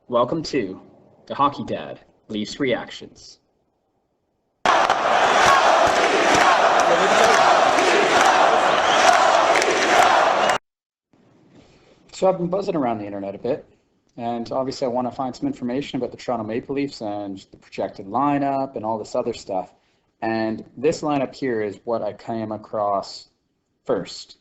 Welcome to the Hockey Dad Leafs Reactions. So I've been buzzing around the internet a bit, and obviously I want to find some information about the Toronto Maple Leafs and the projected lineup and all this other stuff. And this lineup here is what I came across first.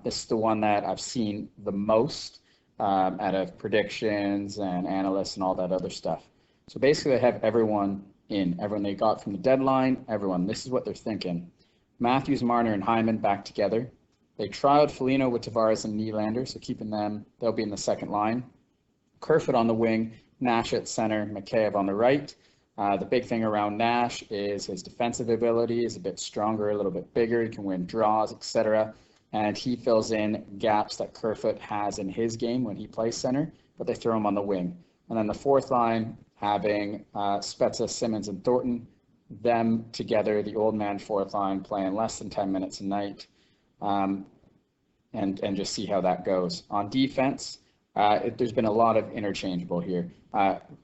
This is the one that I've seen the most out of predictions and analysts and all that other stuff. So basically, they have everyone they got from the deadline, everyone. This is what they're thinking. Matthews, Marner, and Hyman back together. They trialed Foligno with Tavares and Nylander, so keeping them, they'll be in the second line. Kerfoot on the wing, Nash at center, Mikheyev on the right. The big thing around Nash is his defensive ability is a bit stronger, a little bit bigger. He can win draws, etc. And he fills in gaps that Kerfoot has in his game when he plays center, but they throw him on the wing. And then the fourth line, having Spezza, Simmons, and Thornton, them together, the old man fourth line, playing less than 10 minutes a night, and just see how that goes. On defense, there's been a lot of interchangeable here.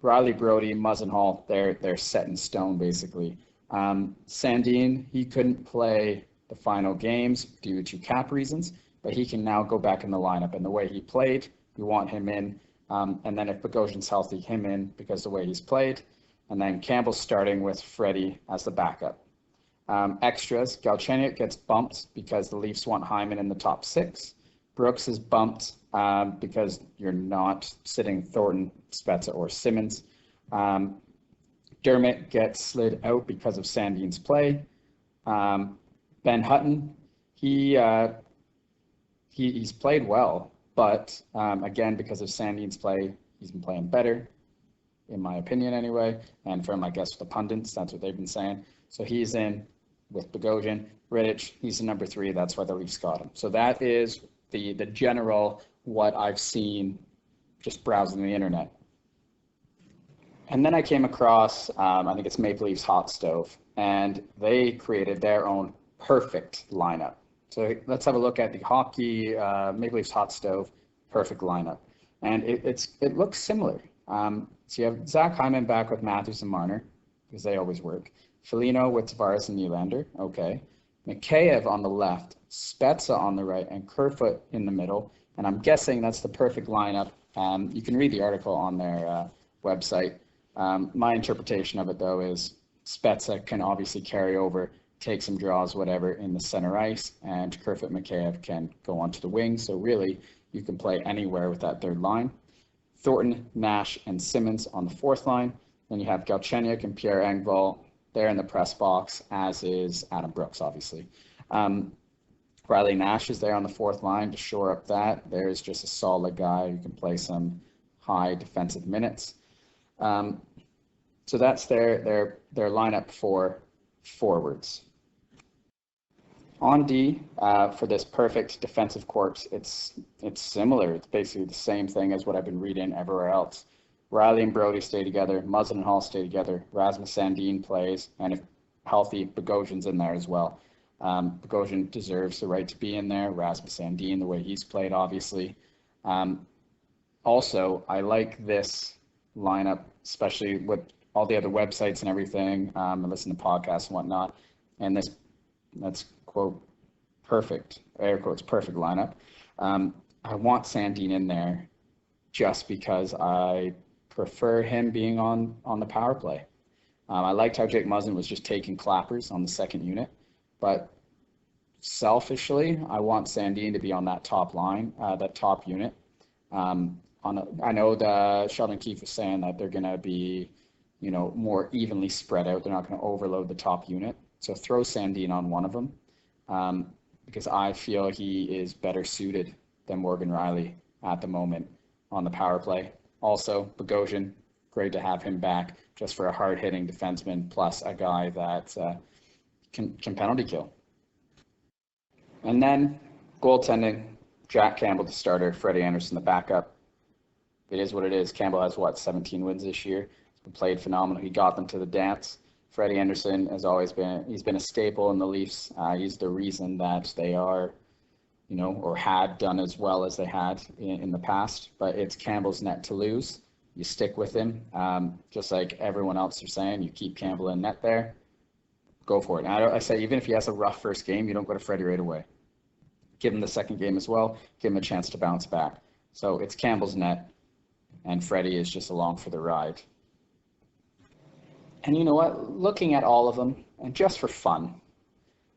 Riley, Brody, Muzzenhall, they're set in stone, basically. Sandin, he couldn't play the final games due to cap reasons, but he can now go back in the lineup. And the way he played, we want him in. And then if Bogosian's healthy, him in because the way he's played. And then Campbell's starting with Freddie as the backup. Extras, Galchenyuk gets bumped because the Leafs want Hyman in the top six. Brooks is bumped because you're not sitting Thornton, Spezza, or Simmons. Dermott gets slid out because of Sandin's play. Ben Hutton, he's played well, but again, because of Sandin's play, he's been playing better, in my opinion anyway, and from, I guess, the pundits, that's what they've been saying. So he's in with Bogosian. Rittich, he's the number 3, that's why the Leafs got him. So that is the general what I've seen just browsing the internet. And then I came across, I think it's Maple Leafs Hot Stove, and they created their own perfect lineup. So let's have a look at the hockey Maple Leafs Hot Stove perfect lineup. And it looks similar. So you have Zach Hyman back with Matthews and Marner, because they always work. Foligno with Tavares and Nylander, okay. Mikheyev on the left, Spezza on the right, and Kerfoot in the middle. And I'm guessing that's the perfect lineup. You can read the article on their website. My interpretation of it, though, is Spezza can obviously carry over, take some draws, whatever, in the center ice, and Kerfoot Mikheyev can go onto the wing. So really, you can play anywhere with that third line. Thornton, Nash, and Simmons on the fourth line. Then you have Galchenyuk and Pierre Engvall there in the press box, as is Adam Brooks, obviously. Riley Nash is there on the fourth line to shore up that. There's just a solid guy who can play some high defensive minutes. So that's their lineup for forwards. On D, for this perfect defensive corpse, it's similar. It's basically the same thing as what I've been reading everywhere else. Riley and Brody stay together. Muzzin and Hall stay together. Rasmus Sandin plays, and if healthy, Bogosian's in there as well. Bogosian deserves the right to be in there. Rasmus Sandin, the way he's played, obviously. Also, I like this lineup, especially with all the other websites and everything. I listen to podcasts and whatnot, and that's quote perfect, air quotes, perfect lineup. I want Sandin in there just because I prefer him being on the power play. I liked how Jake Muzzin was just taking clappers on the second unit, but selfishly, I want Sandin to be on that top line, that top unit. I know that Sheldon Keefe was saying that they're going to be, more evenly spread out. They're not going to overload the top unit. So throw Sandin on one of them, because I feel he is better suited than Morgan Riley at the moment on the power play. Also, Bogosian, great to have him back just for a hard-hitting defenseman plus a guy that can penalty kill. And then goaltending, Jack Campbell the starter, Freddie Anderson the backup. It is what it is. Campbell has, 17 wins this year. He's been played phenomenal. He got them to the dance. Freddie Anderson has always been a staple in the Leafs. He's the reason that they are, or had done as well as they had in the past. But it's Campbell's net to lose. you stick with him, just like everyone else are saying. You keep Campbell in net there. Go for it. And I say, even if he has a rough first game, you don't go to Freddie right away. Give him the second game as well. Give him a chance to bounce back. So it's Campbell's net, and Freddie is just along for the ride. And you know what? Looking at all of them, and just for fun,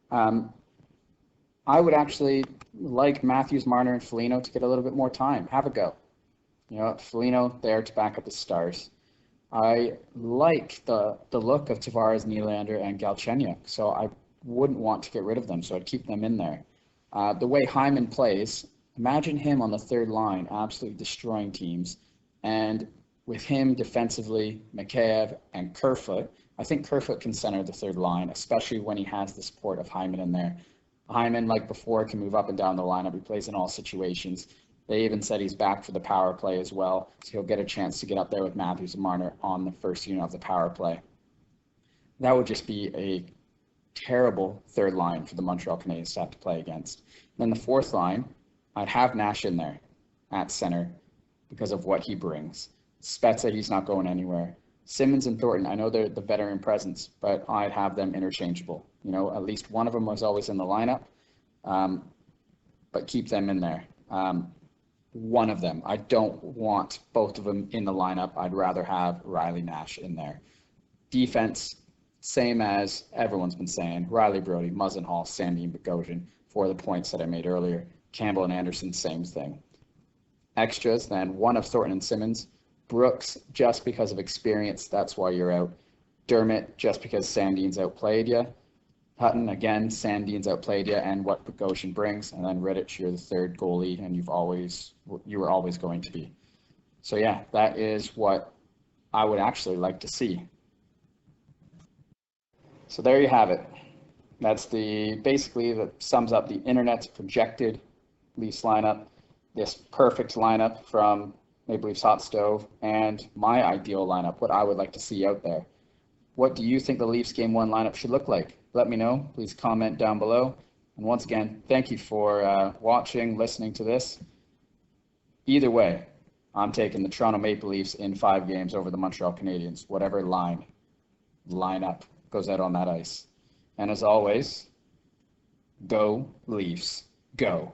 I would actually like Matthews, Marner, and Foligno to get a little bit more time. Have a go. You know, Foligno there to back up the Stars. I like the look of Tavares, Nylander, and Galchenyuk, so I wouldn't want to get rid of them, so I'd keep them in there. The way Hyman plays, imagine him on the third line absolutely destroying teams, and with him defensively, Mikheyev and Kerfoot, I think Kerfoot can center the third line, especially when he has the support of Hyman in there. Hyman, like before, can move up and down the lineup. He plays in all situations. They even said he's back for the power play as well, so he'll get a chance to get up there with Matthews and Marner on the first unit of the power play. That would just be a terrible third line for the Montreal Canadiens to have to play against. Then the fourth line, I'd have Nash in there at center because of what he brings. Spezza, he's not going anywhere. Simmons and Thornton, I know they're the veteran presence, but I'd have them interchangeable. You know, at least one of them was always in the lineup, but keep them in there. One of them. I don't want both of them in the lineup. I'd rather have Riley Nash in there. Defense, same as everyone's been saying. Riley Brody, Muzzenhall, Sandin, Bogosian, for the points that I made earlier. Campbell and Anderson, same thing. Extras, then one of Thornton and Simmons. Brooks, just because of experience, that's why you're out. Dermott, just because Sandin's outplayed you. Hutton, again, Sandin's outplayed you and what Bogosian brings. And then Rittich, you're the third goalie, and you were always going to be. So yeah, that is what I would actually like to see. So there you have it. That's basically that sums up the internet's projected Leafs lineup, this perfect lineup from Maple Leafs Hot Stove, and my ideal lineup, what I would like to see out there. What do you think the Leafs Game 1 lineup should look like? Let me know. Please comment down below. And once again, thank you for watching, listening to this. Either way, I'm taking the Toronto Maple Leafs in 5 games over the Montreal Canadiens, whatever lineup goes out on that ice. And as always, go Leafs, go.